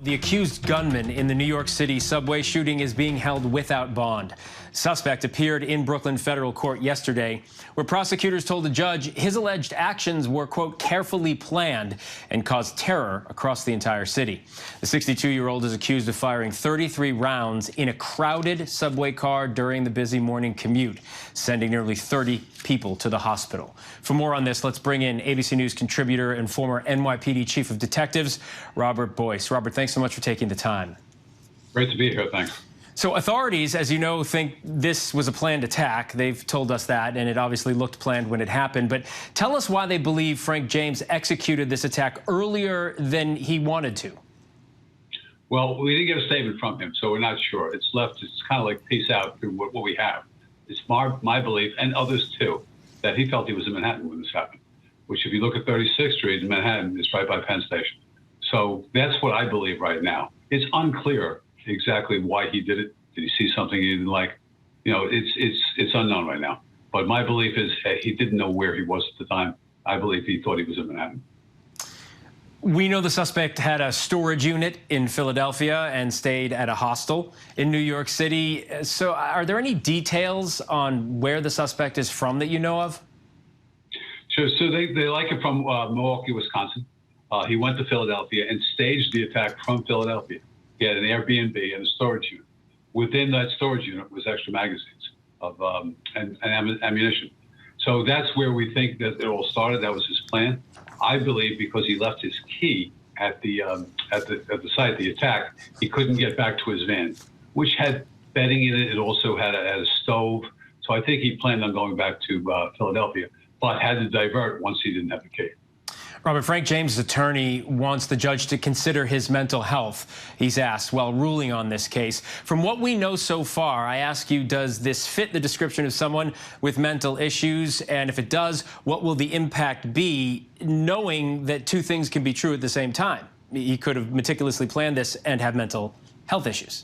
The accused gunman in the New York City subway shooting is being held without bond. Suspect appeared in Brooklyn federal court yesterday, where prosecutors told the judge his alleged actions were, quote, carefully planned and caused terror across the entire city. The 62-year-old is accused of firing 33 rounds in a crowded subway car during the busy morning commute, sending nearly 30 people to the hospital. For more on this, let's bring in ABC News contributor and former NYPD chief of detectives, Robert Boyce. Robert, thanks so much for taking the time. Great to be here. Thanks. So authorities, as you know, think this was a planned attack. They've told us that, and it obviously looked planned when it happened. But tell us why they believe Frank James executed this attack earlier than he wanted to. Well, we didn't get a statement from him, so we're not sure. It's kind of like peace out through what we have. It's my belief, and others too, that he felt he was in Manhattan when this happened, which if you look at 36th Street in Manhattan, it's right by Penn Station. So that's what I believe right now. It's unclear exactly why he did it. Did he see something he didn't like? You know, it's unknown right now. But my belief is he didn't know where he was at the time. I believe he thought he was in Manhattan. We know the suspect had a storage unit in Philadelphia and stayed at a hostel in New York City. So are there any details on where the suspect is from that you know of? Sure. So they like it from Milwaukee, Wisconsin. He went to Philadelphia and staged the attack from Philadelphia. He had an Airbnb and a storage unit. Within that storage unit was extra magazines of and ammunition. So that's where we think that it all started. That was his plan. I believe because he left his key at the site of the attack, he couldn't get back to his van, which had bedding in it. It also had a stove. So I think he planned on going back to Philadelphia, but had to divert once he didn't have the key. Robert, Frank James' attorney wants the judge to consider his mental health, he's asked, while ruling on this case. From what we know so far, I ask you, does this fit the description of someone with mental issues? And if it does, what will the impact be, knowing that two things can be true at the same time? He could have meticulously planned this and have mental health issues.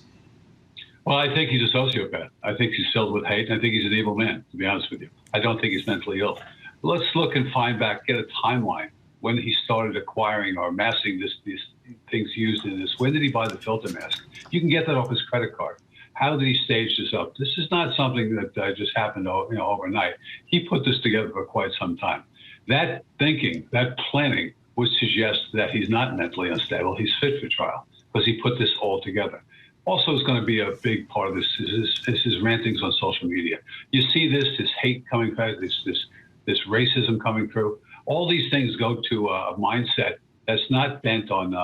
Well, I think he's a sociopath. I think he's filled with hate. I think he's an evil man, to be honest with you. I don't think he's mentally ill. Let's look and find back, get a timeline. When he started acquiring or amassing these things used in this, when did he buy the filter mask? You can get that off his credit card. How did he stage this up? This is not something that just happened, overnight. He put this together for quite some time. That thinking, that planning would suggest that he's not mentally unstable. He's fit for trial because he put this all together. Also, is going to be a big part of this is his rantings on social media. You see this hate coming back, this racism coming through. All these things go to a mindset that's not bent on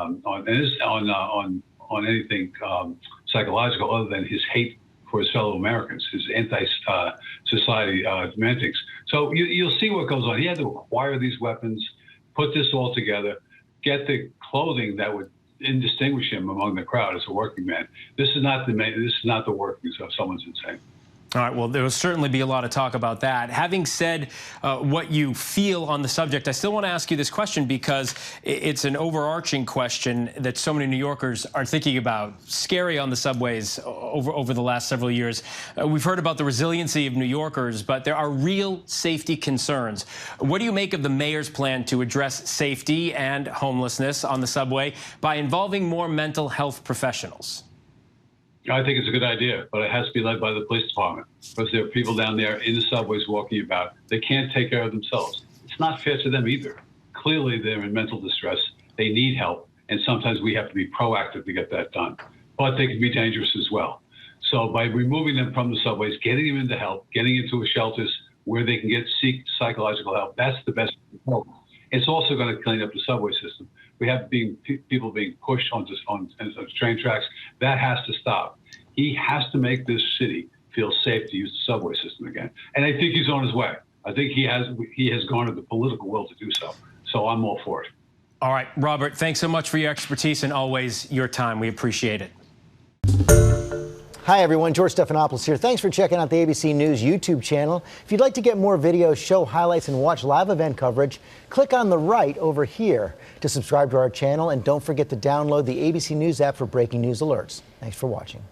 anything psychological other than his hate for his fellow Americans, his anti-society semantics. So you'll see what goes on. He had to acquire these weapons, put this all together, get the clothing that would indistinguish him among the crowd as a working man. This is not the workings of someone's insane. All right, well, there will certainly be a lot of talk about that. Having said what you feel on the subject, I still want to ask you this question because it's an overarching question that so many New Yorkers are thinking about. Scary on the subways over the last several years. We've heard about the resiliency of New Yorkers, but there are real safety concerns. What do you make of the mayor's plan to address safety and homelessness on the subway by involving more mental health professionals? I think it's a good idea, but it has to be led by the police department because there are people down there in the subways walking about. They can't take care of themselves. It's not fair to them either. Clearly, they're in mental distress. They need help, and sometimes we have to be proactive to get that done. But they can be dangerous as well. So by removing them from the subways, getting them into help, getting into shelters where they can seek psychological help, that's the best help. It's also going to clean up the subway system. We have people being pushed onto train tracks. That has to stop. He has to make this city feel safe to use the subway system again. And I think he's on his way. I think he has garnered the political will to do so. So I'm all for it. All right, Robert, thanks so much for your expertise and always your time. We appreciate it. Hi, everyone. George Stephanopoulos here. Thanks for checking out the ABC News YouTube channel. If you'd like to get more videos, show highlights, and watch live event coverage, click on the right over here to subscribe to our channel. And don't forget to download the ABC News app for breaking news alerts. Thanks for watching.